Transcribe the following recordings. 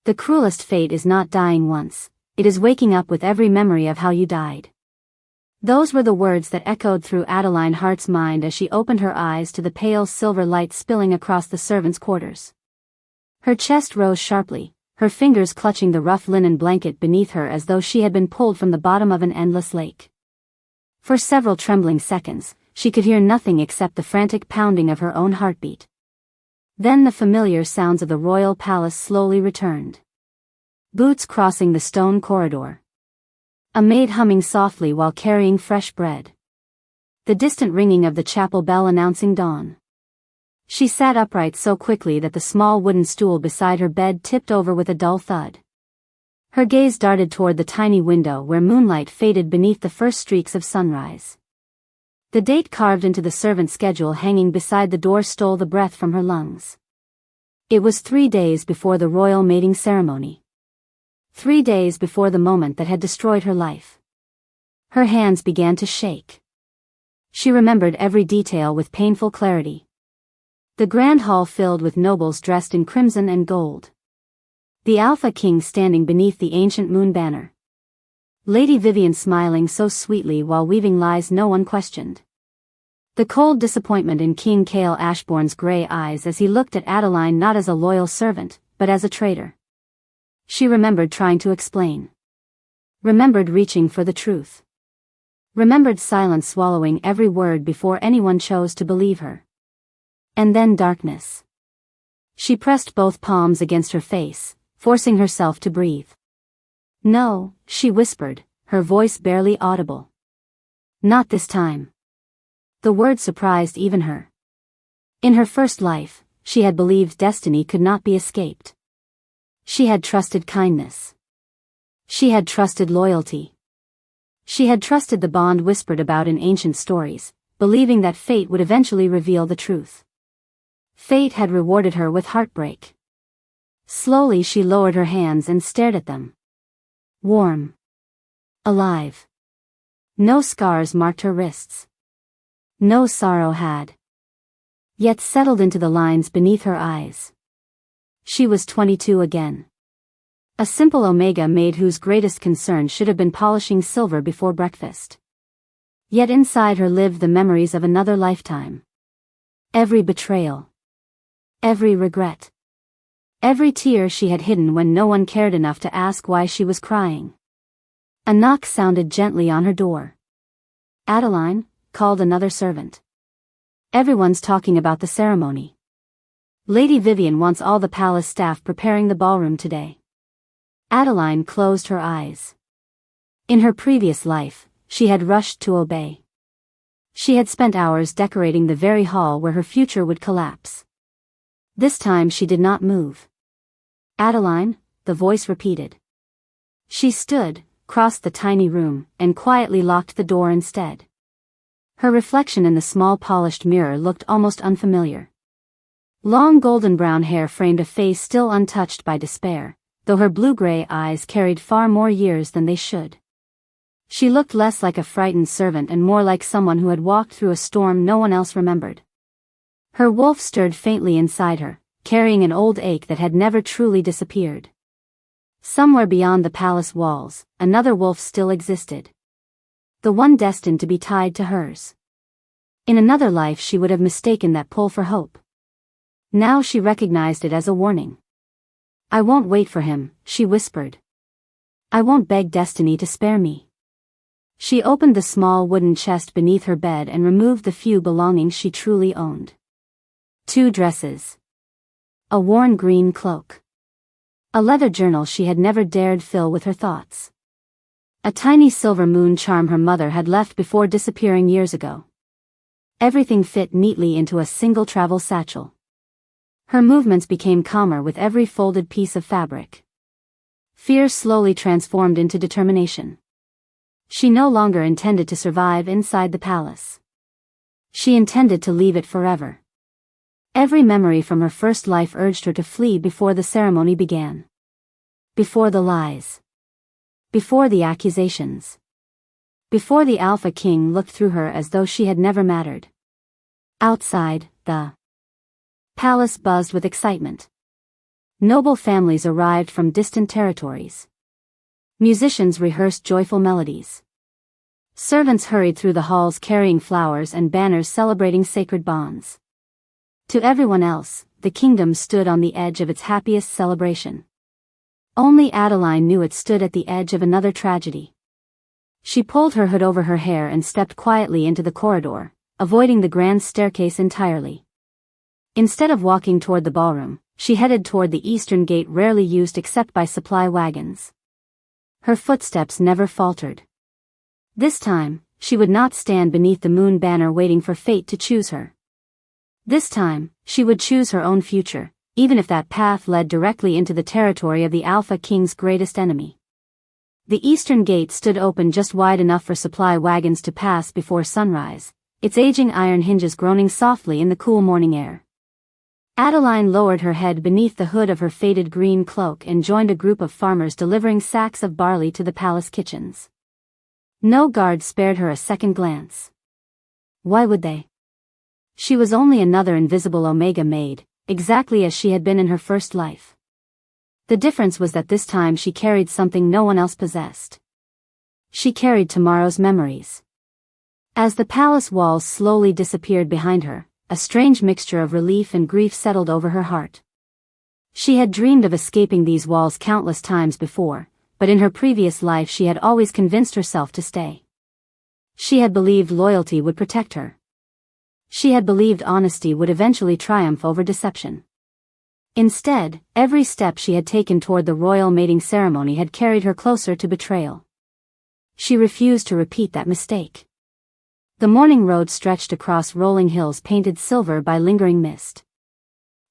The cruelest fate is not dying once, it is waking up with every memory of how you died. Those were the words that echoed through Adeline Hart's mind as she opened her eyes to the pale silver light spilling across the servants' quarters. Her chest rose sharply, her fingers clutching the rough linen blanket beneath her as though she had been pulled from the bottom of an endless lake. For several trembling seconds, she could hear nothing except the frantic pounding of her own heartbeat. Then the familiar sounds of the royal palace slowly returned. Boots crossing the stone corridor. A maid humming softly while carrying fresh bread. The distant ringing of the chapel bell announcing dawn. She sat upright so quickly that the small wooden stool beside her bed tipped over with a dull thud. Her gaze darted toward the tiny window where moonlight faded beneath the first streaks of sunrise. The date carved into the servant schedule hanging beside the door stole the breath from her lungs. It was 3 days before the royal mating ceremony. 3 days before the moment that had destroyed her life. Her hands began to shake. She remembered every detail with painful clarity. The grand hall filled with nobles dressed in crimson and gold. The Alpha King standing beneath the ancient moon banner. Lady Vivian smiling so sweetly while weaving lies no one questioned. The cold disappointment in King Cale Ashbourne's grey eyes as he looked at Adeline not as a loyal servant, but as a traitor. She remembered trying to explain. Remembered reaching for the truth. Remembered silence swallowing every word before anyone chose to believe her. And then darkness. She pressed both palms against her face, forcing herself to breathe. "No," she whispered, her voice barely audible. "Not this time." The word surprised even her. In her first life, she had believed destiny could not be escaped. She had trusted kindness. She had trusted loyalty. She had trusted the bond whispered about in ancient stories, believing that fate would eventually reveal the truth. Fate had rewarded her with heartbreak. Slowly she lowered her hands and stared at them. Warm. Alive. No scars marked her wrists. No sorrow had yet settled into the lines beneath her eyes. She was 22 again. A simple Omega maid whose greatest concern should have been polishing silver before breakfast. Yet inside her lived the memories of another lifetime. Every betrayal. Every regret. Every tear she had hidden when no one cared enough to ask why she was crying. A knock sounded gently on her door. "Adeline," called another servant. "Everyone's talking about the ceremony. Lady Vivian wants all the palace staff preparing the ballroom today." Adeline closed her eyes. In her previous life, she had rushed to obey. She had spent hours decorating the very hall where her future would collapse. This time she did not move. "Adeline," the voice repeated. She stood, crossed the tiny room, and quietly locked the door instead. Her reflection in the small polished mirror looked almost unfamiliar. Long golden brown hair framed a face still untouched by despair, though her blue-gray eyes carried far more years than they should. She looked less like a frightened servant and more like someone who had walked through a storm no one else remembered. Her wolf stirred faintly inside her, carrying an old ache that had never truly disappeared. Somewhere beyond the palace walls, another wolf still existed. The one destined to be tied to hers. In another life she would have mistaken that pull for hope. Now she recognized it as a warning. "I won't wait for him," she whispered. "I won't beg destiny to spare me." She opened the small wooden chest beneath her bed and removed the few belongings she truly owned. 2 dresses. A worn green cloak. A leather journal she had never dared fill with her thoughts. A tiny silver moon charm her mother had left before disappearing years ago. Everything fit neatly into a single travel satchel. Her movements became calmer with every folded piece of fabric. Fear slowly transformed into determination. She no longer intended to survive inside the palace. She intended to leave it forever. Every memory from her first life urged her to flee before the ceremony began. Before the lies. Before the accusations. Before the Alpha King looked through her as though she had never mattered. Outside, the palace buzzed with excitement. Noble families arrived from distant territories. Musicians rehearsed joyful melodies. Servants hurried through the halls carrying flowers and banners celebrating sacred bonds. To everyone else, the kingdom stood on the edge of its happiest celebration. Only Adeline knew it stood at the edge of another tragedy. She pulled her hood over her hair and stepped quietly into the corridor, avoiding the grand staircase entirely. Instead of walking toward the ballroom, she headed toward the eastern gate, rarely used except by supply wagons. Her footsteps never faltered. This time, she would not stand beneath the moon banner waiting for fate to choose her. This time, she would choose her own future, even if that path led directly into the territory of the Alpha King's greatest enemy. The eastern gate stood open just wide enough for supply wagons to pass before sunrise, its aging iron hinges groaning softly in the cool morning air. Adeline lowered her head beneath the hood of her faded green cloak and joined a group of farmers delivering sacks of barley to the palace kitchens. No guard spared her a second glance. Why would they? She was only another invisible Omega maid, exactly as she had been in her first life. The difference was that this time she carried something no one else possessed. She carried tomorrow's memories. As the palace walls slowly disappeared behind her, a strange mixture of relief and grief settled over her heart. She had dreamed of escaping these walls countless times before, but in her previous life she had always convinced herself to stay. She had believed loyalty would protect her. She had believed honesty would eventually triumph over deception. Instead, every step she had taken toward the royal mating ceremony had carried her closer to betrayal. She refused to repeat that mistake. The morning road stretched across rolling hills painted silver by lingering mist.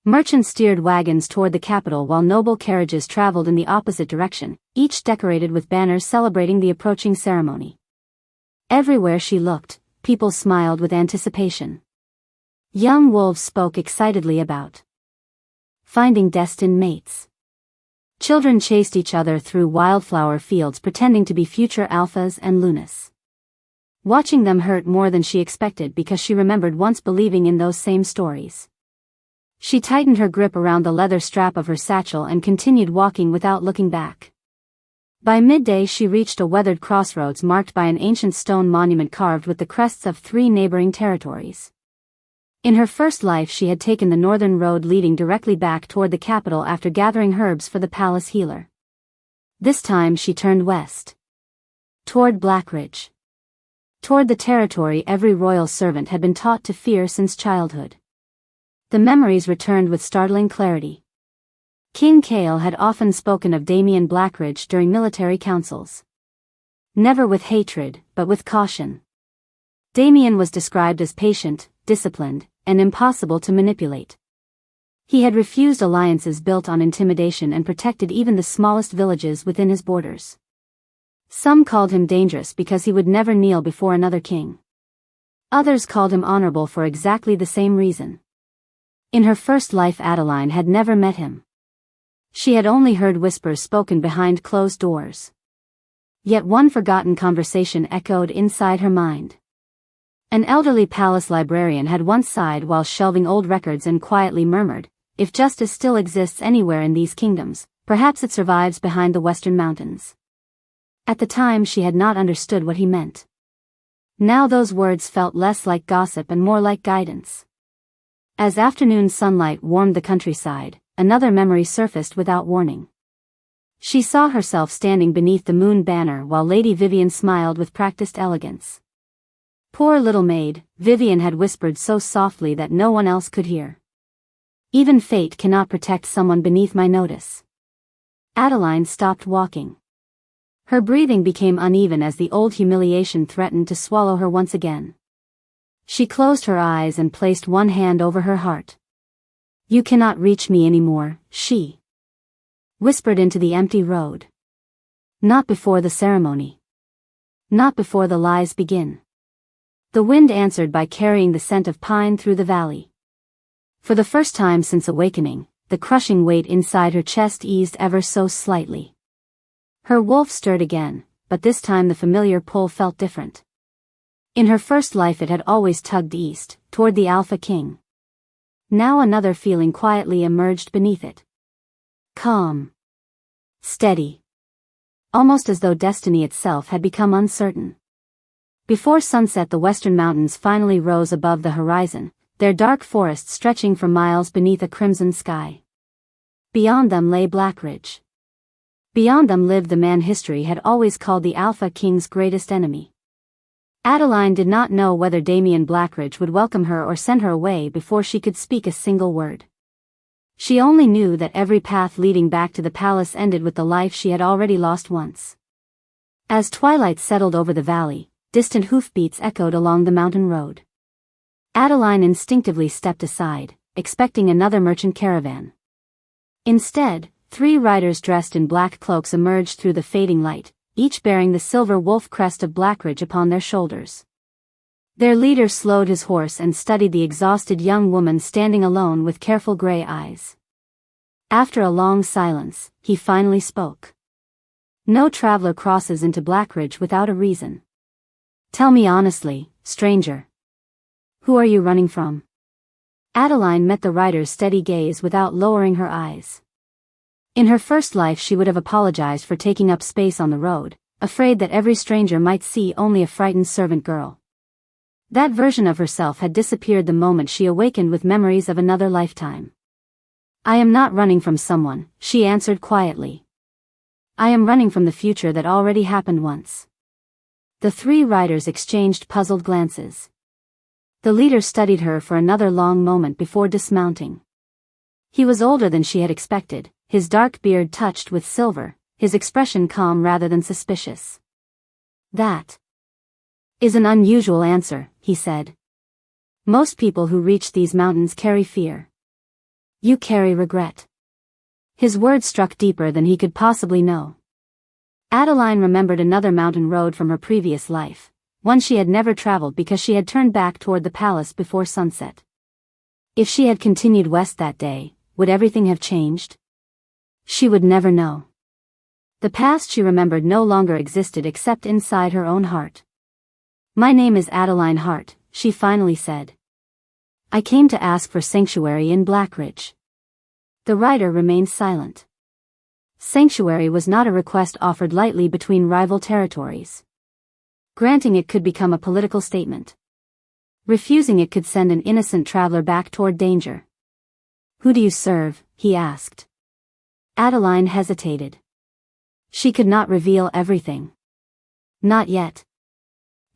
Merchants steered wagons toward the capital while noble carriages traveled in the opposite direction, each decorated with banners celebrating the approaching ceremony. Everywhere she looked, people smiled with anticipation. Young wolves spoke excitedly about finding destined mates. Children chased each other through wildflower fields pretending to be future alphas and lunas. Watching them hurt more than she expected because she remembered once believing in those same stories. She tightened her grip around the leather strap of her satchel and continued walking without looking back. By midday she reached a weathered crossroads marked by an ancient stone monument carved with the crests of 3 neighboring territories. In her first life she had taken the northern road leading directly back toward the capital after gathering herbs for the palace healer. This time she turned west. Toward Blackridge. Toward the territory every royal servant had been taught to fear since childhood. The memories returned with startling clarity. King Cale had often spoken of Damien Blackridge during military councils. Never with hatred, but with caution. Damien was described as patient, disciplined, and impossible to manipulate. He had refused alliances built on intimidation and protected even the smallest villages within his borders. Some called him dangerous because he would never kneel before another king. Others called him honorable for exactly the same reason. In her first life Adeline had never met him. She had only heard whispers spoken behind closed doors. Yet one forgotten conversation echoed inside her mind. An elderly palace librarian had once sighed while shelving old records and quietly murmured, "If justice still exists anywhere in these kingdoms, perhaps it survives behind the western mountains." At the time she had not understood what he meant. Now those words felt less like gossip and more like guidance. As afternoon sunlight warmed the countryside, another memory surfaced without warning. She saw herself standing beneath the moon banner while Lady Vivian smiled with practiced elegance. Poor little maid, Vivian had whispered so softly that no one else could hear. Even fate cannot protect someone beneath my notice. Adeline stopped walking. Her breathing became uneven as the old humiliation threatened to swallow her once again. She closed her eyes and placed one hand over her heart. "You cannot reach me anymore," she whispered into the empty road. "Not before the ceremony. Not before the lies begin." The wind answered by carrying the scent of pine through the valley. For the first time since awakening, the crushing weight inside her chest eased ever so slightly. Her wolf stirred again, but this time the familiar pull felt different. In her first life it had always tugged east, toward the Alpha King. Now another feeling quietly emerged beneath it. calm, steady, almost as though destiny itself had become uncertain. Before sunset, the western mountains finally rose above the horizon, their dark forests stretching for miles beneath a crimson sky. Beyond them lay Blackridge. Beyond them lived the man history had always called the Alpha King's greatest enemy. Adeline did not know whether Damien Blackridge would welcome her or send her away before she could speak a single word. She only knew that every path leading back to the palace ended with the life she had already lost once. As twilight settled over the valley, distant hoofbeats echoed along the mountain road. Adeline instinctively stepped aside, expecting another merchant caravan. Instead, 3 riders dressed in black cloaks emerged through the fading light, each bearing the silver wolf crest of Blackridge upon their shoulders. Their leader slowed his horse and studied the exhausted young woman standing alone with careful gray eyes. After a long silence, he finally spoke. "No traveler crosses into Blackridge without a reason. Tell me honestly, stranger. Who are you running from?" Adeline met the rider's steady gaze without lowering her eyes. In her first life she would have apologized for taking up space on the road, afraid that every stranger might see only a frightened servant girl. That version of herself had disappeared the moment she awakened with memories of another lifetime. "I am not running from someone," she answered quietly. "I am running from the future that already happened once." The 3 riders exchanged puzzled glances. The leader studied her for another long moment before dismounting. He was older than she had expected, his dark beard touched with silver, his expression calm rather than suspicious. "That is an unusual answer," he said. "Most people who reach these mountains carry fear. You carry regret." His words struck deeper than he could possibly know. Adeline remembered another mountain road from her previous life, one she had never traveled because she had turned back toward the palace before sunset. If she had continued west that day, would everything have changed? She would never know. The past she remembered no longer existed except inside her own heart. "My name is Adeline Hart," she finally said. "I came to ask for sanctuary in Blackridge." The rider remained silent. Sanctuary was not a request offered lightly between rival territories. Granting it could become a political statement. Refusing it could send an innocent traveler back toward danger. "Who do you serve?" he asked. Adeline hesitated. She could not reveal everything. "Not yet."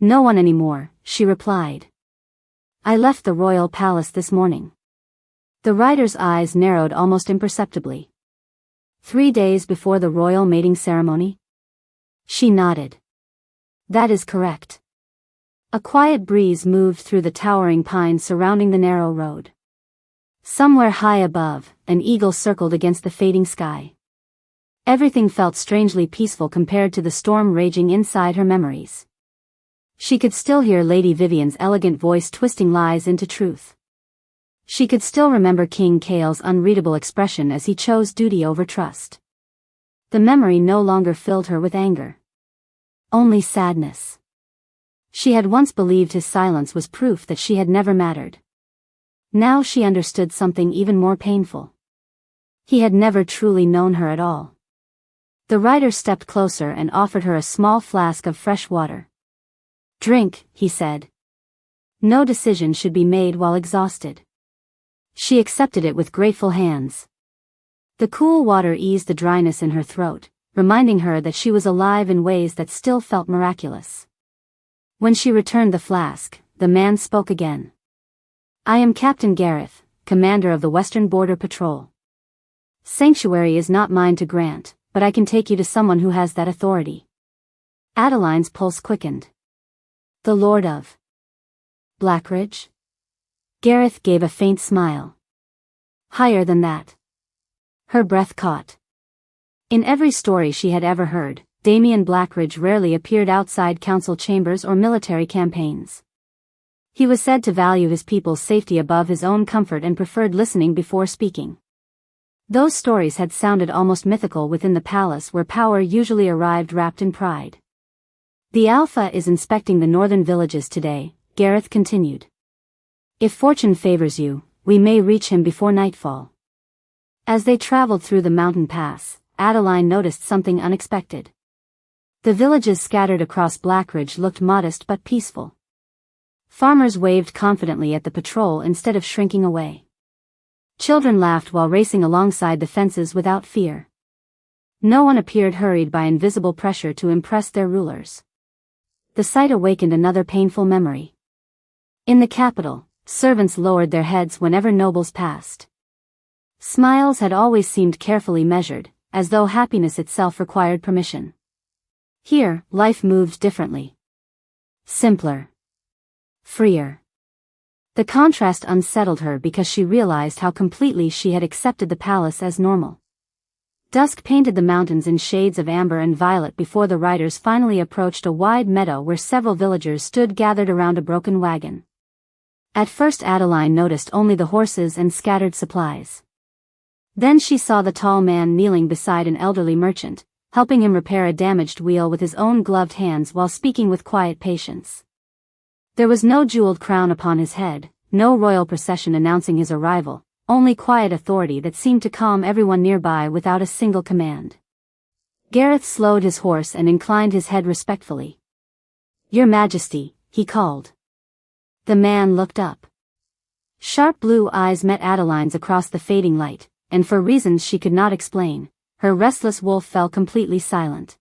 "No one anymore," she replied. "I left the royal palace this morning." The rider's eyes narrowed almost imperceptibly. 3 days before the royal mating ceremony? She nodded. "That is correct." A quiet breeze moved through the towering pines surrounding the narrow road. Somewhere high above, an eagle circled against the fading sky. Everything felt strangely peaceful compared to the storm raging inside her memories. She could still hear Lady Vivian's elegant voice twisting lies into truth. She could still remember King Kale's unreadable expression as he chose duty over trust. The memory no longer filled her with anger. Only sadness. She had once believed his silence was proof that she had never mattered. Now she understood something even more painful. He had never truly known her at all. The rider stepped closer and offered her a small flask of fresh water. "Drink," he said. "No decision should be made while exhausted." She accepted it with grateful hands. The cool water eased the dryness in her throat, reminding her that she was alive in ways that still felt miraculous. When she returned the flask, the man spoke again. "I am Captain Gareth, commander of the Western Border Patrol. Sanctuary is not mine to grant, but I can take you to someone who has that authority." Adeline's pulse quickened. "The Lord of Blackridge?" Gareth gave a faint smile. "Higher than that." Her breath caught. In every story she had ever heard, Damien Blackridge rarely appeared outside council chambers or military campaigns. He was said to value his people's safety above his own comfort and preferred listening before speaking. Those stories had sounded almost mythical within the palace where power usually arrived wrapped in pride. "The Alpha is inspecting the northern villages today," Gareth continued. "If fortune favors you, we may reach him before nightfall." As they traveled through the mountain pass, Adeline noticed something unexpected. The villages scattered across Blackridge looked modest but peaceful. Farmers waved confidently at the patrol instead of shrinking away. Children laughed while racing alongside the fences without fear. No one appeared hurried by invisible pressure to impress their rulers. The sight awakened another painful memory. In the capital, servants lowered their heads whenever nobles passed. Smiles had always seemed carefully measured, as though happiness itself required permission. Here, life moved differently. Simpler. Freer. The contrast unsettled her because she realized how completely she had accepted the palace as normal. Dusk painted the mountains in shades of amber and violet before the riders finally approached a wide meadow where several villagers stood gathered around a broken wagon. At first Adeline noticed only the horses and scattered supplies. Then she saw the tall man kneeling beside an elderly merchant, helping him repair a damaged wheel with his own gloved hands while speaking with quiet patience. There was no jeweled crown upon his head, no royal procession announcing his arrival, only quiet authority that seemed to calm everyone nearby without a single command. Gareth slowed his horse and inclined his head respectfully. "Your Majesty," he called. The man looked up. Sharp blue eyes met Adeline's across the fading light, and for reasons she could not explain, her restless wolf fell completely silent.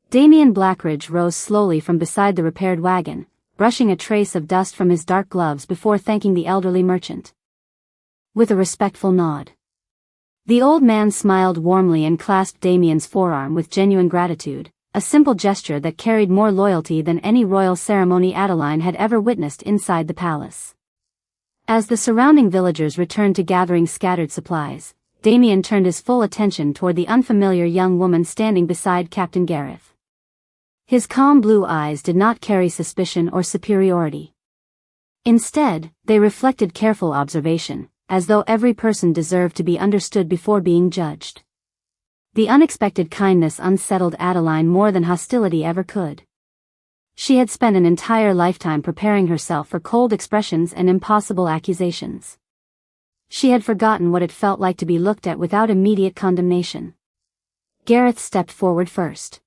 Damien Blackridge rose slowly from beside the repaired wagon, brushing a trace of dust from his dark gloves before thanking the elderly merchant. With a respectful nod. The old man smiled warmly and clasped Damien's forearm with genuine gratitude, a simple gesture that carried more loyalty than any royal ceremony Adeline had ever witnessed inside the palace. As the surrounding villagers returned to gathering scattered supplies, Damien turned his full attention toward the unfamiliar young woman standing beside Captain Gareth. His calm blue eyes did not carry suspicion or superiority. Instead, they reflected careful observation, as though every person deserved to be understood before being judged. The unexpected kindness unsettled Adeline more than hostility ever could. She had spent an entire lifetime preparing herself for cold expressions and impossible accusations. She had forgotten what it felt like to be looked at without immediate condemnation. Gareth stepped forward first.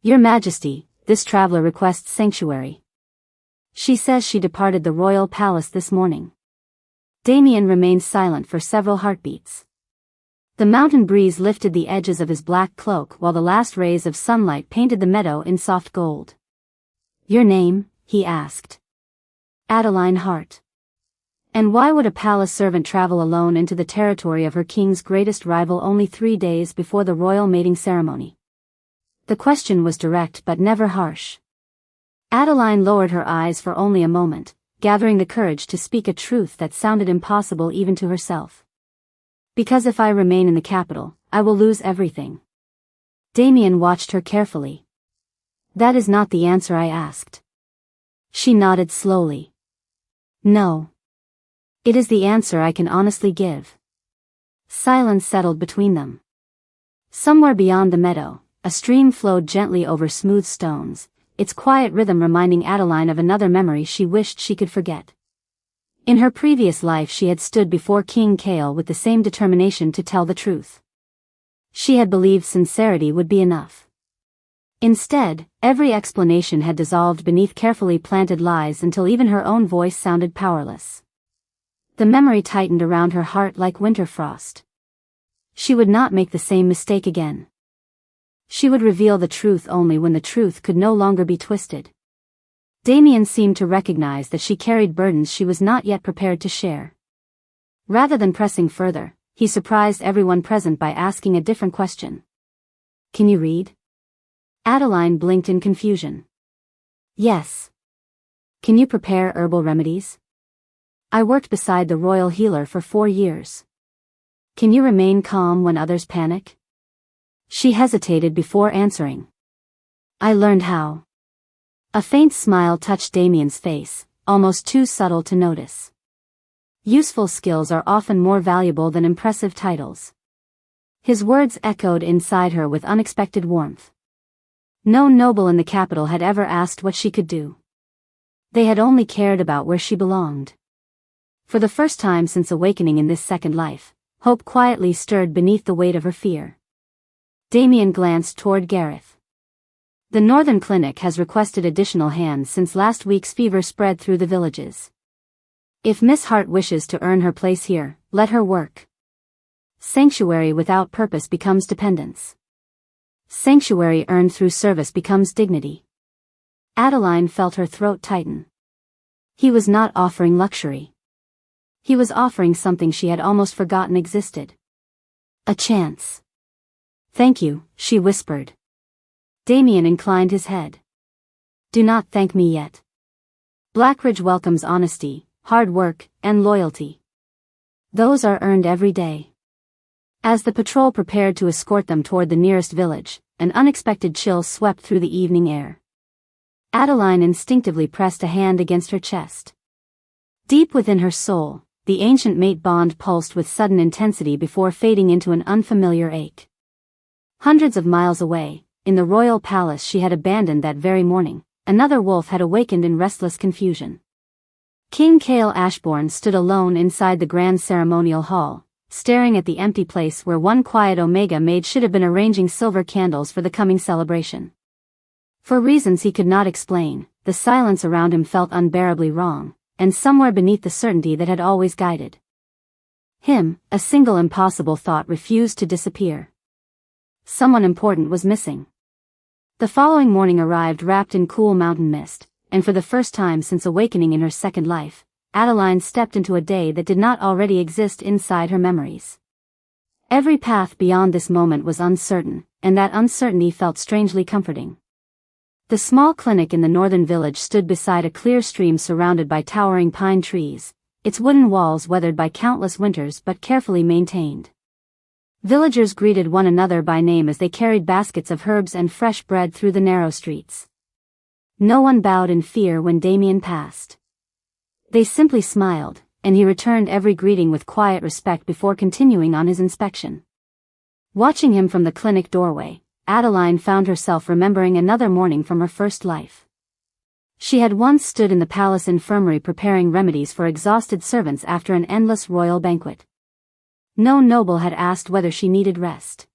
"Your Majesty, this traveler requests sanctuary. She says she departed the royal palace this morning." Damien remained silent for several heartbeats. The mountain breeze lifted the edges of his black cloak while the last rays of sunlight painted the meadow in soft gold. "Your name?" he asked. "Adeline Hart." And why would a palace servant travel alone into the territory of her king's greatest rival only 3 days before the royal mating ceremony? The question was direct but never harsh. Adeline lowered her eyes for only a moment, gathering the courage to speak a truth that sounded impossible even to herself. "Because if I remain in the capital, I will lose everything." Damien watched her carefully. "That is not the answer I asked." She nodded slowly. "No. It is the answer I can honestly give." Silence settled between them. Somewhere beyond the meadow, a stream flowed gently over smooth stones, its quiet rhythm reminding Adeline of another memory she wished she could forget. In her previous life she had stood before King Kale with the same determination to tell the truth. She had believed sincerity would be enough. Instead, every explanation had dissolved beneath carefully planted lies until even her own voice sounded powerless. The memory tightened around her heart like winter frost. She would not make the same mistake again. She would reveal the truth only when the truth could no longer be twisted. Damien seemed to recognize that she carried burdens she was not yet prepared to share. Rather than pressing further, he surprised everyone present by asking a different question. "Can you read?" Adeline blinked in confusion. "Yes." "Can you prepare herbal remedies?" "I worked beside the royal healer for 4 years." "Can you remain calm when others panic?" She hesitated before answering. "I learned how." A faint smile touched Damien's face, almost too subtle to notice. Useful skills are often more valuable than impressive titles. His words echoed inside her with unexpected warmth. No noble in the capital had ever asked what she could do. They had only cared about where she belonged. For the first time since awakening in this second life, Hope quietly stirred beneath the weight of her fear. Damien glanced toward Gareth. The Northern Clinic has requested additional hands since last week's fever spread through the villages. If Miss Hart wishes to earn her place here, let her work. Sanctuary without purpose becomes dependence. Sanctuary earned through service becomes dignity. Adeline felt her throat tighten. He was not offering luxury. He was offering something she had almost forgotten existed. A chance. Thank you, she whispered. Damien inclined his head. Do not thank me yet. Blackridge welcomes honesty, hard work, and loyalty. Those are earned every day. As the patrol prepared to escort them toward the nearest village, an unexpected chill swept through the evening air. Adeline instinctively pressed a hand against her chest. Deep within her soul, the ancient mate bond pulsed with sudden intensity before fading into an unfamiliar ache. Hundreds of miles away, in the royal palace she had abandoned that very morning, another wolf had awakened in restless confusion. King Cale Ashbourne stood alone inside the grand ceremonial hall, staring at the empty place where one quiet Omega maid should have been arranging silver candles for the coming celebration. For reasons he could not explain, the silence around him felt unbearably wrong, and somewhere beneath the certainty that had always guided him, a single impossible thought refused to disappear. Someone important was missing. The following morning arrived wrapped in cool mountain mist, and for the first time since awakening in her second life, Adeline stepped into a day that did not already exist inside her memories. Every path beyond this moment was uncertain, and that uncertainty felt strangely comforting. The small clinic in the northern village stood beside a clear stream surrounded by towering pine trees, its wooden walls weathered by countless winters but carefully maintained. Villagers greeted one another by name as they carried baskets of herbs and fresh bread through the narrow streets. No one bowed in fear when Damien passed. They simply smiled, and he returned every greeting with quiet respect before continuing on his inspection. Watching him from the clinic doorway, Adeline found herself remembering another morning from her first life. She had once stood in the palace infirmary preparing remedies for exhausted servants after an endless royal banquet. No noble had asked whether she needed rest.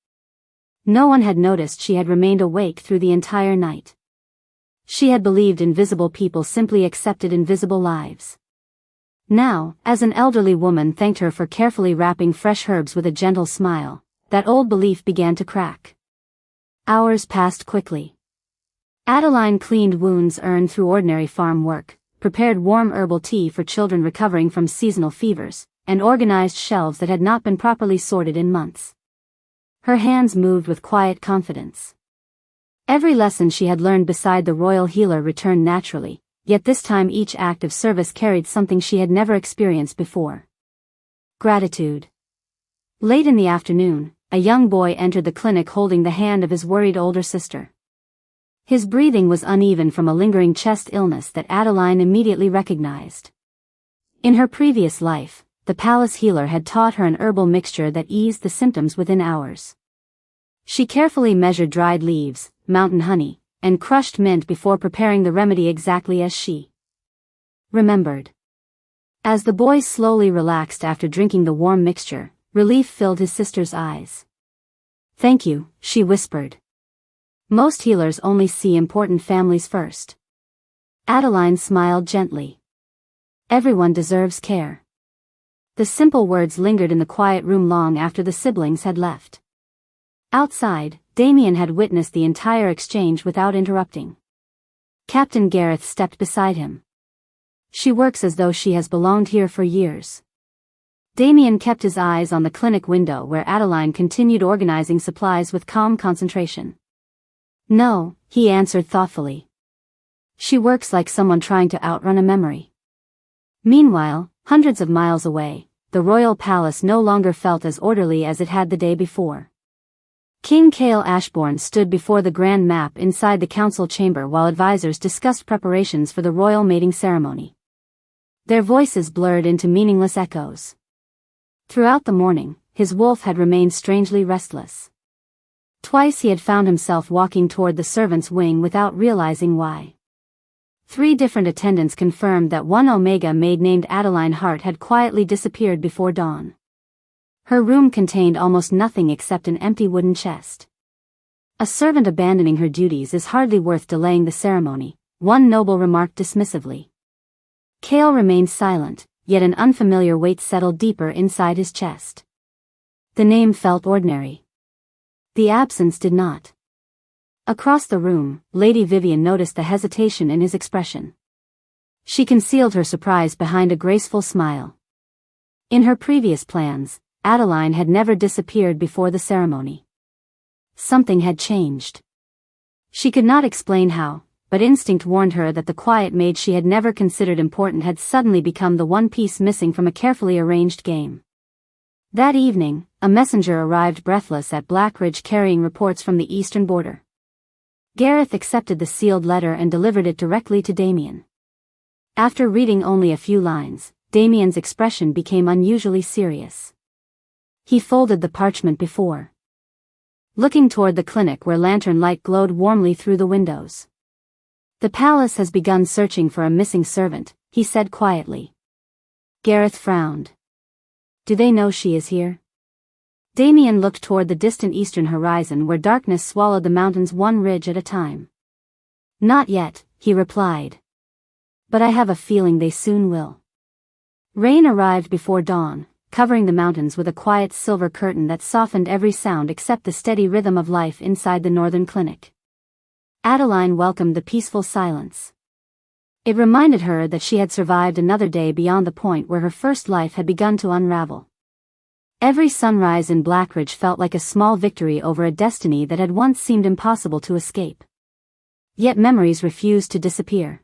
No one had noticed she had remained awake through the entire night. She had believed invisible people simply accepted invisible lives. Now, as an elderly woman thanked her for carefully wrapping fresh herbs with a gentle smile, that old belief began to crack. Hours passed quickly. Adeline cleaned wounds earned through ordinary farm work, prepared warm herbal tea for children recovering from seasonal fevers, and organized shelves that had not been properly sorted in months. Her hands moved with quiet confidence. Every lesson she had learned beside the royal healer returned naturally, yet this time each act of service carried something she had never experienced before. Gratitude. Late in the afternoon, a young boy entered the clinic holding the hand of his worried older sister. His breathing was uneven from a lingering chest illness that Adeline immediately recognized. In her previous life, the palace healer had taught her an herbal mixture that eased the symptoms within hours. She carefully measured dried leaves, mountain honey, and crushed mint before preparing the remedy exactly as she remembered. As the boy slowly relaxed after drinking the warm mixture, relief filled his sister's eyes. "Thank you," she whispered. Most healers only see important families first. Adeline smiled gently. Everyone deserves care. The simple words lingered in the quiet room long after the siblings had left. Outside, Damien had witnessed the entire exchange without interrupting. Captain Gareth stepped beside him. "She works as though she has belonged here for years." Damien kept his eyes on the clinic window where Adeline continued organizing supplies with calm concentration. "No," he answered thoughtfully. "She works like someone trying to outrun a memory." Meanwhile, hundreds of miles away, the royal palace no longer felt as orderly as it had the day before. King Cale Ashbourne stood before the grand map inside the council chamber while advisors discussed preparations for the royal mating ceremony. Their voices blurred into meaningless echoes. Throughout the morning, his wolf had remained strangely restless. Twice he had found himself walking toward the servants' wing without realizing why. 3 different attendants confirmed that one Omega maid named Adeline Hart had quietly disappeared before dawn. Her room contained almost nothing except an empty wooden chest. A servant abandoning her duties is hardly worth delaying the ceremony, one noble remarked dismissively. Cale remained silent, yet an unfamiliar weight settled deeper inside his chest. The name felt ordinary. The absence did not. Across the room, Lady Vivian noticed the hesitation in his expression. She concealed her surprise behind a graceful smile. In her previous plans, Adeline had never disappeared before the ceremony. Something had changed. She could not explain how, but instinct warned her that the quiet maid she had never considered important had suddenly become the one piece missing from a carefully arranged game. That evening, a messenger arrived breathless at Blackridge carrying reports from the eastern border. Gareth accepted the sealed letter and delivered it directly to Damien. After reading only a few lines, Damien's expression became unusually serious. He folded the parchment before looking toward the clinic where lantern light glowed warmly through the windows. The palace has begun searching for a missing servant, he said quietly. Gareth frowned. Do they know she is here? Damien looked toward the distant eastern horizon where darkness swallowed the mountains one ridge at a time. Not yet, he replied. But I have a feeling they soon will. Rain arrived before dawn, covering the mountains with a quiet silver curtain that softened every sound except the steady rhythm of life inside the northern clinic. Adeline welcomed the peaceful silence. It reminded her that she had survived another day beyond the point where her first life had begun to unravel. Every sunrise in Blackridge felt like a small victory over a destiny that had once seemed impossible to escape. Yet memories refused to disappear.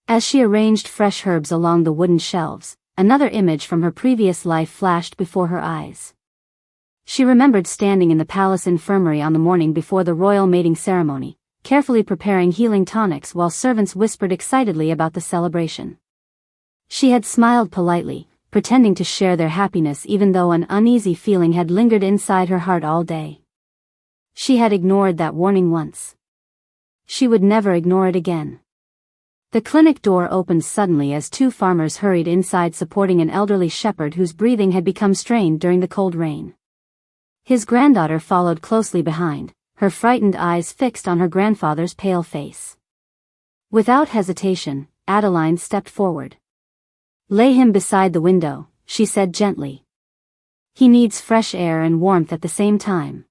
As she arranged fresh herbs along the wooden shelves, another image from her previous life flashed before her eyes. She remembered standing in the palace infirmary on the morning before the royal mating ceremony, carefully preparing healing tonics while servants whispered excitedly about the celebration. She had smiled politely, pretending to share their happiness even though an uneasy feeling had lingered inside her heart all day. She had ignored that warning once. She would never ignore it again. The clinic door opened suddenly as two farmers hurried inside supporting an elderly shepherd whose breathing had become strained during the cold rain. His granddaughter followed closely behind, her frightened eyes fixed on her grandfather's pale face. Without hesitation, Adeline stepped forward. Lay him beside the window, she said gently. He needs fresh air and warmth at the same time.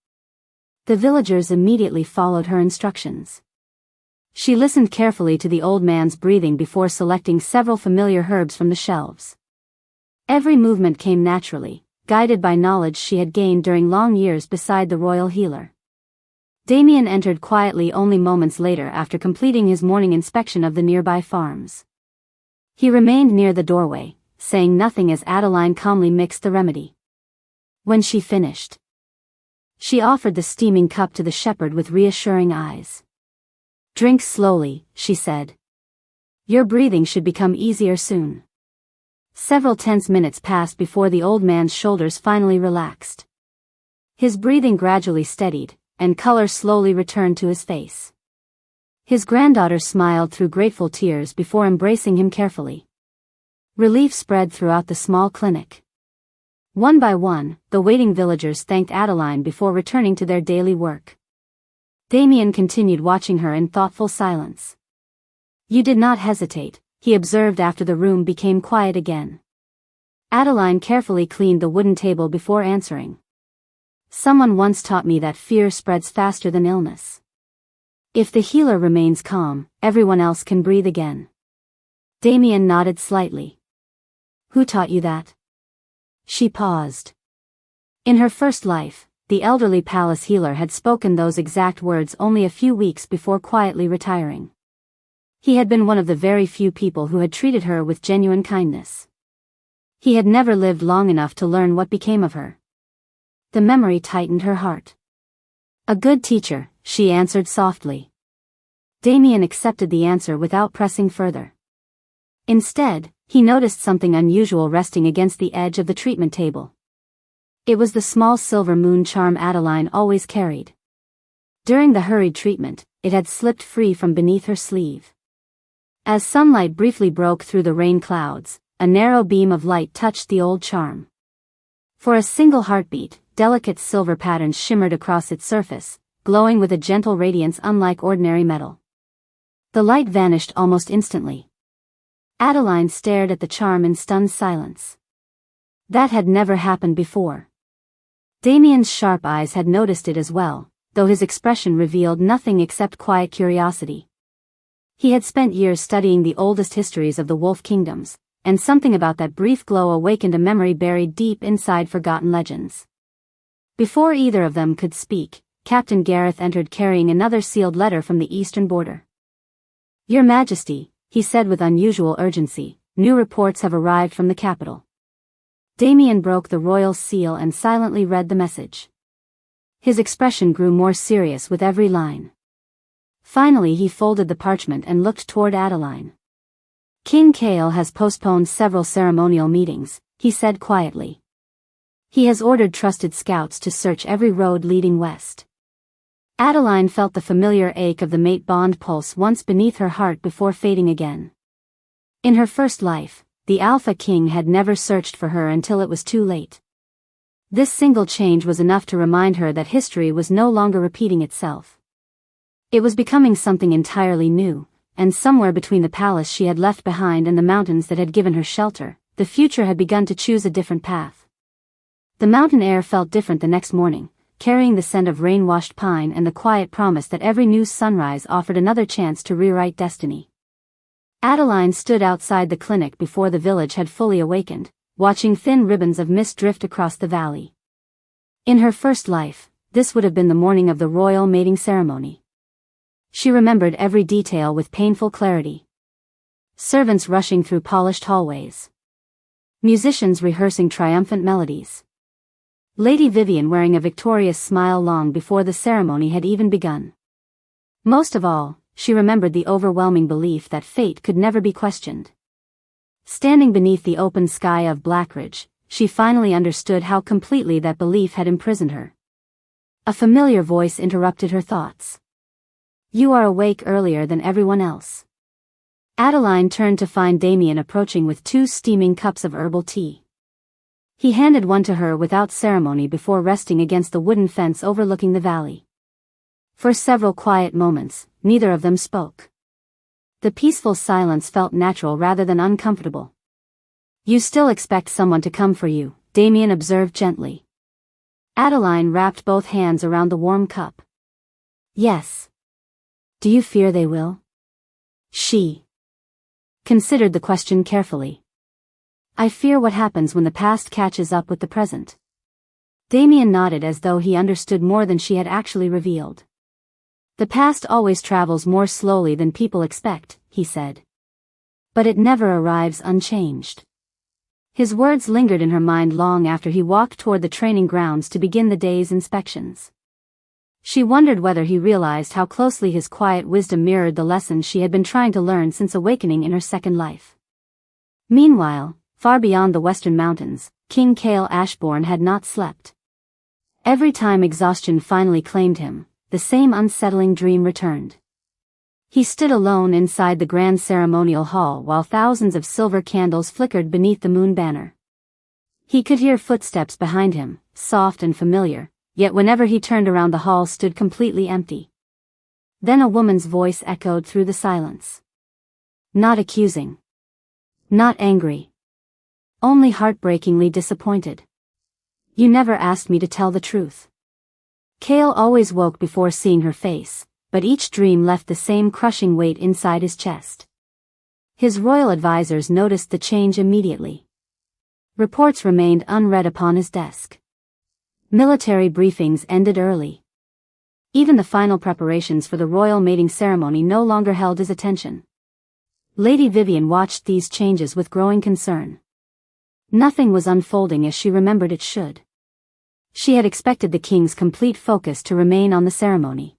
The villagers immediately followed her instructions. She listened carefully to the old man's breathing before selecting several familiar herbs from the shelves. Every movement came naturally, guided by knowledge she had gained during long years beside the royal healer. Damien entered quietly only moments later after completing his morning inspection of the nearby farms. He remained near the doorway, saying nothing as Adeline calmly mixed the remedy. When she finished, she offered the steaming cup to the shepherd with reassuring eyes. Drink slowly, she said. Your breathing should become easier soon. Several tense minutes passed before the old man's shoulders finally relaxed. His breathing gradually steadied, and color slowly returned to his face. His granddaughter smiled through grateful tears before embracing him carefully. Relief spread throughout the small clinic. One by one, the waiting villagers thanked Adeline before returning to their daily work. Damien continued watching her in thoughtful silence. You did not hesitate, he observed after the room became quiet again. Adeline carefully cleaned the wooden table before answering. Someone once taught me that fear spreads faster than illness. If the healer remains calm, everyone else can breathe again. Damien nodded slightly. Who taught you that? She paused. In her first life, the elderly palace healer had spoken those exact words only a few weeks before quietly retiring. He had been one of the very few people who had treated her with genuine kindness. He had never lived long enough to learn what became of her. The memory tightened her heart. A good teacher, she answered softly. Damien accepted the answer without pressing further. Instead, he noticed something unusual resting against the edge of the treatment table. It was the small silver moon charm Adeline always carried. During the hurried treatment, it had slipped free from beneath her sleeve. As sunlight briefly broke through the rain clouds, a narrow beam of light touched the old charm. For a single heartbeat, delicate silver patterns shimmered across its surface, glowing with a gentle radiance unlike ordinary metal. The light vanished almost instantly. Adeline stared at the charm in stunned silence. That had never happened before. Damien's sharp eyes had noticed it as well, though his expression revealed nothing except quiet curiosity. He had spent years studying the oldest histories of the wolf kingdoms, and something about that brief glow awakened a memory buried deep inside forgotten legends. Before either of them could speak, Captain Gareth entered carrying another sealed letter from the eastern border. "Your Majesty," he said with unusual urgency, "new reports have arrived from the capital." Damien broke the royal seal and silently read the message. His expression grew more serious with every line. Finally he folded the parchment and looked toward Adeline. "King Kale has postponed several ceremonial meetings," he said quietly. "He has ordered trusted scouts to search every road leading west." Adeline felt the familiar ache of the mate bond pulse once beneath her heart before fading again. In her first life, the Alpha King had never searched for her until it was too late. This single change was enough to remind her that history was no longer repeating itself. It was becoming something entirely new, and somewhere between the palace she had left behind and the mountains that had given her shelter, the future had begun to choose a different path. The mountain air felt different the next morning, carrying the scent of rain-washed pine and the quiet promise that every new sunrise offered another chance to rewrite destiny. Adeline stood outside the clinic before the village had fully awakened, watching thin ribbons of mist drift across the valley. In her first life, this would have been the morning of the royal mating ceremony. She remembered every detail with painful clarity. Servants rushing through polished hallways. Musicians rehearsing triumphant melodies. Lady Vivian wearing a victorious smile long before the ceremony had even begun. Most of all, she remembered the overwhelming belief that fate could never be questioned. Standing beneath the open sky of Blackridge, she finally understood how completely that belief had imprisoned her. A familiar voice interrupted her thoughts. "You are awake earlier than everyone else." Adeline turned to find Damien approaching with 2 steaming cups of herbal tea. He handed one to her without ceremony before resting against the wooden fence overlooking the valley. For several quiet moments, neither of them spoke. The peaceful silence felt natural rather than uncomfortable. "You still expect someone to come for you," Damien observed gently. Adeline wrapped both hands around the warm cup. "Yes." "Do you fear they will?" She considered the question carefully. "I fear what happens when the past catches up with the present." Damien nodded as though he understood more than she had actually revealed. "The past always travels more slowly than people expect," he said. "But it never arrives unchanged." His words lingered in her mind long after he walked toward the training grounds to begin the day's inspections. She wondered whether he realized how closely his quiet wisdom mirrored the lessons she had been trying to learn since awakening in her second life. Meanwhile, far beyond the western mountains, King Kale Ashbourne had not slept. Every time exhaustion finally claimed him, the same unsettling dream returned. He stood alone inside the grand ceremonial hall while thousands of silver candles flickered beneath the moon banner. He could hear footsteps behind him, soft and familiar, yet whenever he turned around the hall stood completely empty. Then a woman's voice echoed through the silence. Not accusing. Not angry. Only heartbreakingly disappointed. "You never asked me to tell the truth." Kale always woke before seeing her face, but each dream left the same crushing weight inside his chest. His royal advisors noticed the change immediately. Reports remained unread upon his desk. Military briefings ended early. Even the final preparations for the royal mating ceremony no longer held his attention. Lady Vivian watched these changes with growing concern. Nothing was unfolding as she remembered it should. She had expected the king's complete focus to remain on the ceremony.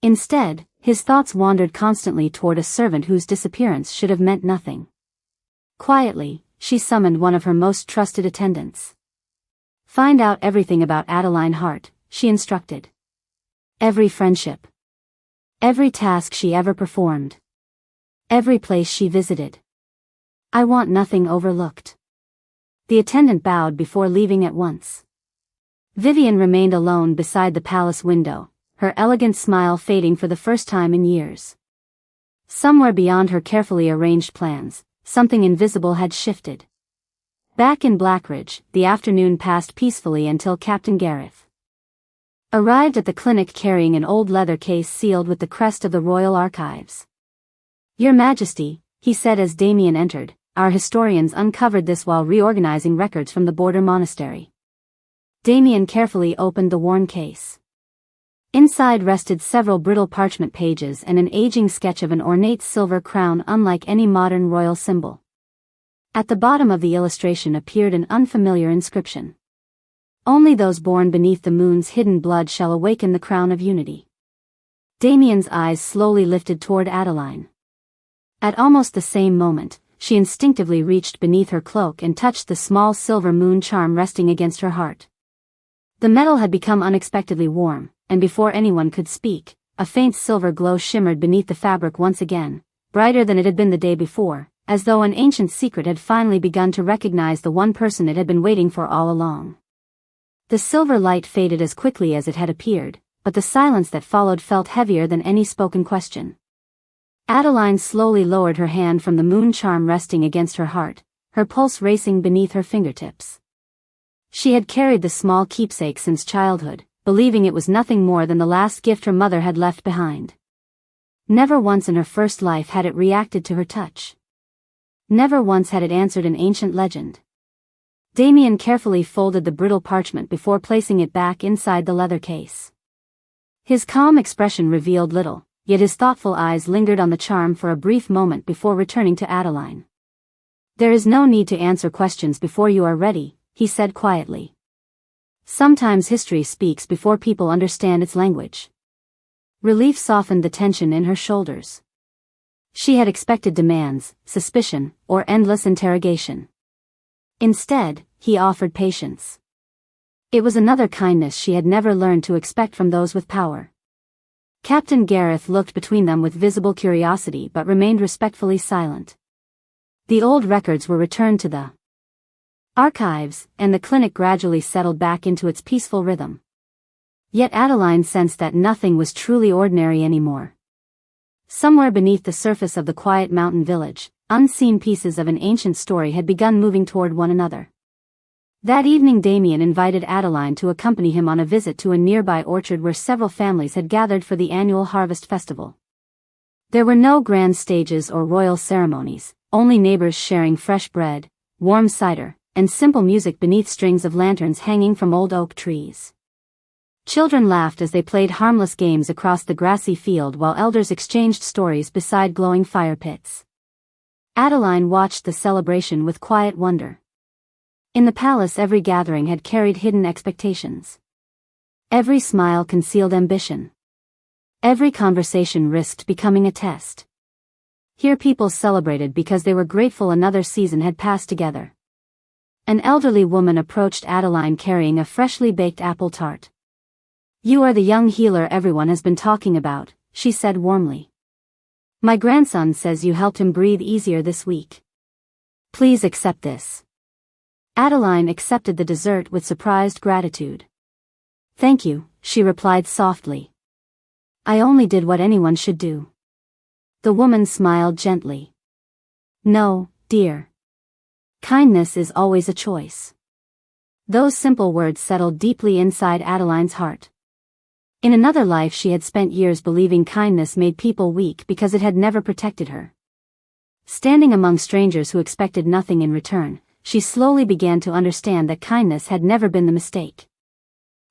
Instead, his thoughts wandered constantly toward a servant whose disappearance should have meant nothing. Quietly, she summoned one of her most trusted attendants. "Find out everything about Adeline Hart," she instructed. "Every friendship. Every task she ever performed. Every place she visited. I want nothing overlooked." The attendant bowed before leaving at once. Vivian remained alone beside the palace window, her elegant smile fading for the first time in years. Somewhere beyond her carefully arranged plans, something invisible had shifted. Back in Blackridge, the afternoon passed peacefully until Captain Gareth arrived at the clinic carrying an old leather case sealed with the crest of the Royal Archives. "Your Majesty," he said as Damien entered, "our historians uncovered this while reorganizing records from the border monastery." Damien carefully opened the worn case. Inside rested several brittle parchment pages and an aging sketch of an ornate silver crown unlike any modern royal symbol. At the bottom of the illustration appeared an unfamiliar inscription. "Only those born beneath the moon's hidden blood shall awaken the crown of unity." Damien's eyes slowly lifted toward Adeline. At almost the same moment, she instinctively reached beneath her cloak and touched the small silver moon charm resting against her heart. The metal had become unexpectedly warm, and before anyone could speak, a faint silver glow shimmered beneath the fabric once again, brighter than it had been the day before, as though an ancient secret had finally begun to recognize the one person it had been waiting for all along. The silver light faded as quickly as it had appeared, but the silence that followed felt heavier than any spoken question. Adeline slowly lowered her hand from the moon charm resting against her heart, her pulse racing beneath her fingertips. She had carried the small keepsake since childhood, believing it was nothing more than the last gift her mother had left behind. Never once in her first life had it reacted to her touch. Never once had it answered an ancient legend. Damien carefully folded the brittle parchment before placing it back inside the leather case. His calm expression revealed little, yet his thoughtful eyes lingered on the charm for a brief moment before returning to Adeline. "There is no need to answer questions before you are ready," he said quietly. "Sometimes history speaks before people understand its language." Relief softened the tension in her shoulders. She had expected demands, suspicion, or endless interrogation. Instead, he offered patience. It was another kindness she had never learned to expect from those with power. Captain Gareth looked between them with visible curiosity but remained respectfully silent. The old records were returned to the archives, and the clinic gradually settled back into its peaceful rhythm. Yet Adeline sensed that nothing was truly ordinary anymore. Somewhere beneath the surface of the quiet mountain village, unseen pieces of an ancient story had begun moving toward one another. That evening Damien invited Adeline to accompany him on a visit to a nearby orchard where several families had gathered for the annual harvest festival. There were no grand stages or royal ceremonies, only neighbors sharing fresh bread, warm cider, and simple music beneath strings of lanterns hanging from old oak trees. Children laughed as they played harmless games across the grassy field while elders exchanged stories beside glowing fire pits. Adeline watched the celebration with quiet wonder. In the palace every gathering had carried hidden expectations. Every smile concealed ambition. Every conversation risked becoming a test. Here people celebrated because they were grateful another season had passed together. An elderly woman approached Adeline carrying a freshly baked apple tart. "You are the young healer everyone has been talking about," she said warmly. "My grandson says you helped him breathe easier this week. Please accept this." Adeline accepted the dessert with surprised gratitude. "Thank you," she replied softly. "I only did what anyone should do." The woman smiled gently. "No, dear. Kindness is always a choice." Those simple words settled deeply inside Adeline's heart. In another life she had spent years believing kindness made people weak because it had never protected her. Standing among strangers who expected nothing in return, she slowly began to understand that kindness had never been the mistake.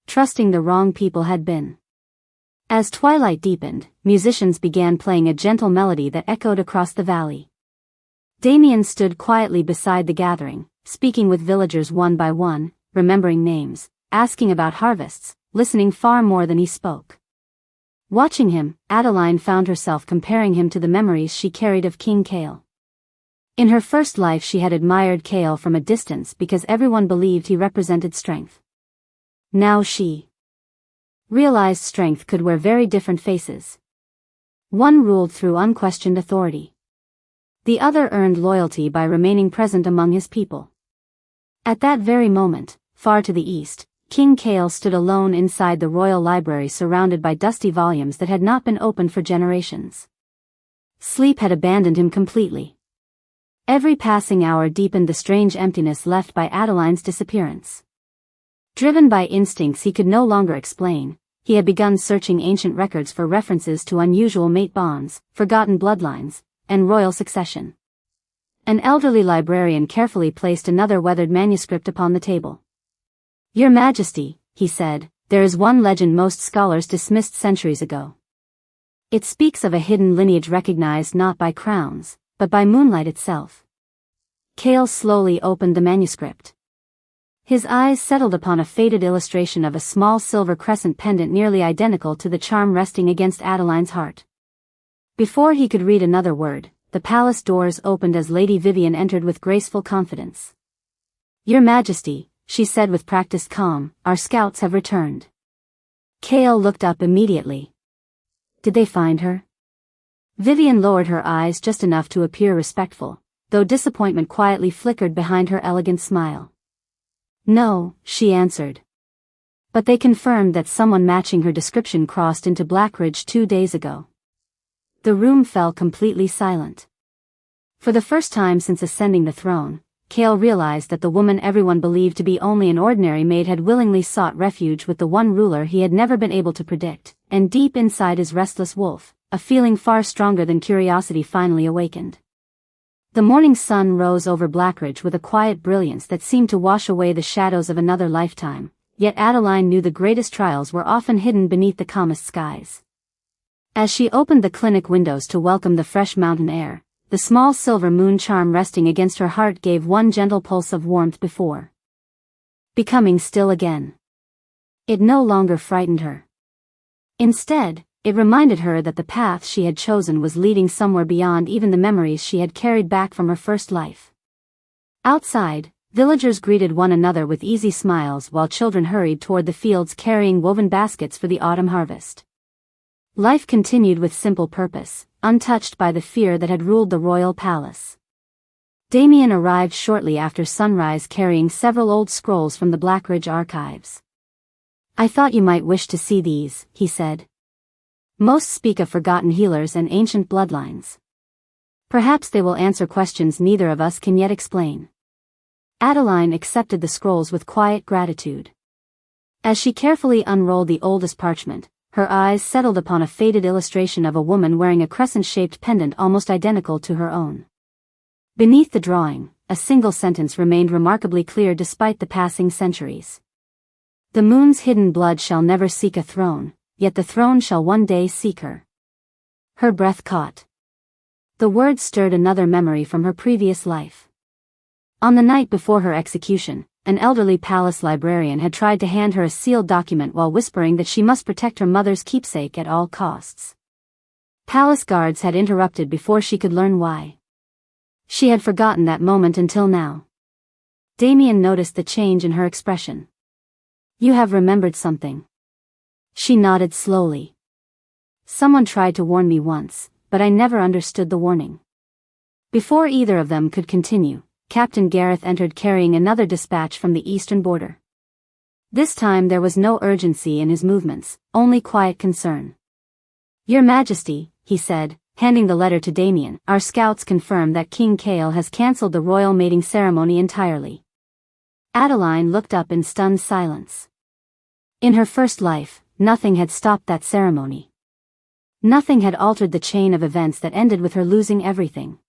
Trusting the wrong people had been. As twilight deepened, musicians began playing a gentle melody that echoed across the valley. Damien stood quietly beside the gathering, speaking with villagers one by one, remembering names, asking about harvests, listening far more than he spoke. Watching him, Adeline found herself comparing him to the memories she carried of King Cale. In her first life she had admired Cale from a distance because everyone believed he represented strength. Now she realized strength could wear very different faces. One ruled through unquestioned authority. The other earned loyalty by remaining present among his people. At that very moment, far to the east, King Kale stood alone inside the royal library surrounded by dusty volumes that had not been opened for generations. Sleep had abandoned him completely. Every passing hour deepened the strange emptiness left by Adeline's disappearance. Driven by instincts he could no longer explain, he had begun searching ancient records for references to unusual mate bonds, forgotten bloodlines, and royal succession. An elderly librarian carefully placed another weathered manuscript upon the table. "Your Majesty," he said, "there is one legend most scholars dismissed centuries ago. It speaks of a hidden lineage recognized not by crowns, but by moonlight itself." Kale slowly opened the manuscript. His eyes settled upon a faded illustration of a small silver crescent pendant nearly identical to the charm resting against Adeline's heart. Before he could read another word, the palace doors opened as Lady Vivian entered with graceful confidence. "Your Majesty," she said with practiced calm, "our scouts have returned." Kale looked up immediately. "Did they find her?" Vivian lowered her eyes just enough to appear respectful, though disappointment quietly flickered behind her elegant smile. "No," she answered. "But they confirmed that someone matching her description crossed into Blackridge 2 days ago." The room fell completely silent. For the first time since ascending the throne, Kale realized that the woman everyone believed to be only an ordinary maid had willingly sought refuge with the one ruler he had never been able to predict, and deep inside his restless wolf, a feeling far stronger than curiosity finally awakened. The morning sun rose over Blackridge with a quiet brilliance that seemed to wash away the shadows of another lifetime, yet Adeline knew the greatest trials were often hidden beneath the calmest skies. As she opened the clinic windows to welcome the fresh mountain air, the small silver moon charm resting against her heart gave one gentle pulse of warmth before becoming still again. It no longer frightened her. Instead, it reminded her that the path she had chosen was leading somewhere beyond even the memories she had carried back from her first life. Outside, villagers greeted one another with easy smiles while children hurried toward the fields carrying woven baskets for the autumn harvest. Life continued with simple purpose, untouched by the fear that had ruled the royal palace. Damien arrived shortly after sunrise carrying several old scrolls from the Blackridge archives. "I thought you might wish to see these," he said. "Most speak of forgotten healers and ancient bloodlines. Perhaps they will answer questions neither of us can yet explain." Adeline accepted the scrolls with quiet gratitude. As she carefully unrolled the oldest parchment, her eyes settled upon a faded illustration of a woman wearing a crescent-shaped pendant almost identical to her own. Beneath the drawing, a single sentence remained remarkably clear despite the passing centuries. "The moon's hidden blood shall never seek a throne, yet the throne shall one day seek her." Her breath caught. The words stirred another memory from her previous life. On the night before her execution, an elderly palace librarian had tried to hand her a sealed document while whispering that she must protect her mother's keepsake at all costs. Palace guards had interrupted before she could learn why. She had forgotten that moment until now. Damien noticed the change in her expression. "You have remembered something." She nodded slowly. "Someone tried to warn me once, but I never understood the warning." Before either of them could continue, Captain Gareth entered carrying another dispatch from the eastern border. This time there was no urgency in his movements, only quiet concern. "Your Majesty," he said, handing the letter to Damien, "our scouts confirm that King Kale has cancelled the royal mating ceremony entirely." Adeline looked up in stunned silence. In her first life, nothing had stopped that ceremony. Nothing had altered the chain of events that ended with her losing everything.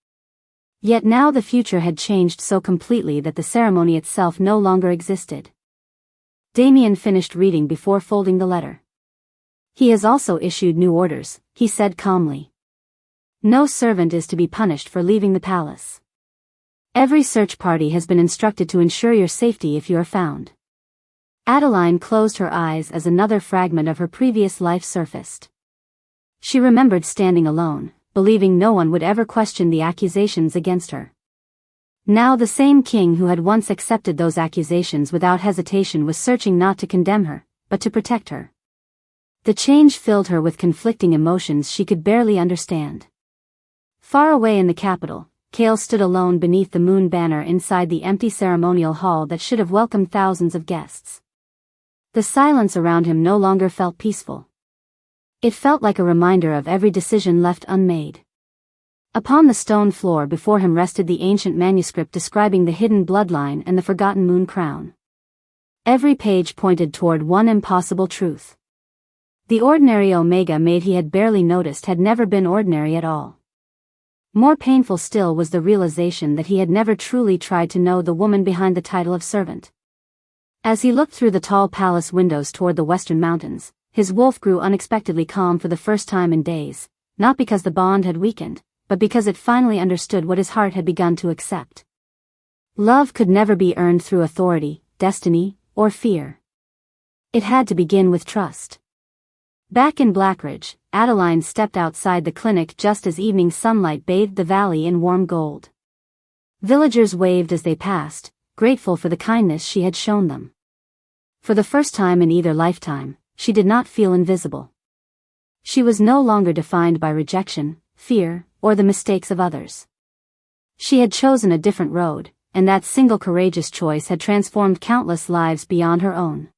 Yet now the future had changed so completely that the ceremony itself no longer existed. Damien finished reading before folding the letter. "He has also issued new orders," he said calmly. "No servant is to be punished for leaving the palace. Every search party has been instructed to ensure your safety if you are found." Adeline closed her eyes as another fragment of her previous life surfaced. She remembered standing alone, believing no one would ever question the accusations against her. Now the same king who had once accepted those accusations without hesitation was searching not to condemn her, but to protect her. The change filled her with conflicting emotions she could barely understand. Far away in the capital, Kale stood alone beneath the moon banner inside the empty ceremonial hall that should have welcomed thousands of guests. The silence around him no longer felt peaceful. It felt like a reminder of every decision left unmade. Upon the stone floor before him rested the ancient manuscript describing the hidden bloodline and the forgotten moon crown. Every page pointed toward one impossible truth. The ordinary Omega maid he had barely noticed had never been ordinary at all. More painful still was the realization that he had never truly tried to know the woman behind the title of servant. As he looked through the tall palace windows toward the western mountains, his wolf grew unexpectedly calm for the first time in days, not because the bond had weakened, but because it finally understood what his heart had begun to accept. Love could never be earned through authority, destiny, or fear. It had to begin with trust. Back in Blackridge, Adeline stepped outside the clinic just as evening sunlight bathed the valley in warm gold. Villagers waved as they passed, grateful for the kindness she had shown them. For the first time in either lifetime, she did not feel invisible. She was no longer defined by rejection, fear, or the mistakes of others. She had chosen a different road, and that single courageous choice had transformed countless lives beyond her own.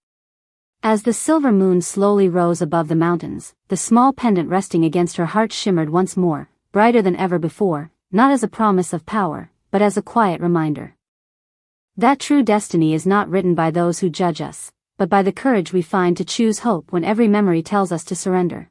As the silver moon slowly rose above the mountains, the small pendant resting against her heart shimmered once more, brighter than ever before, not as a promise of power, but as a quiet reminder. That true destiny is not written by those who judge us, but by the courage we find to choose hope when every memory tells us to surrender.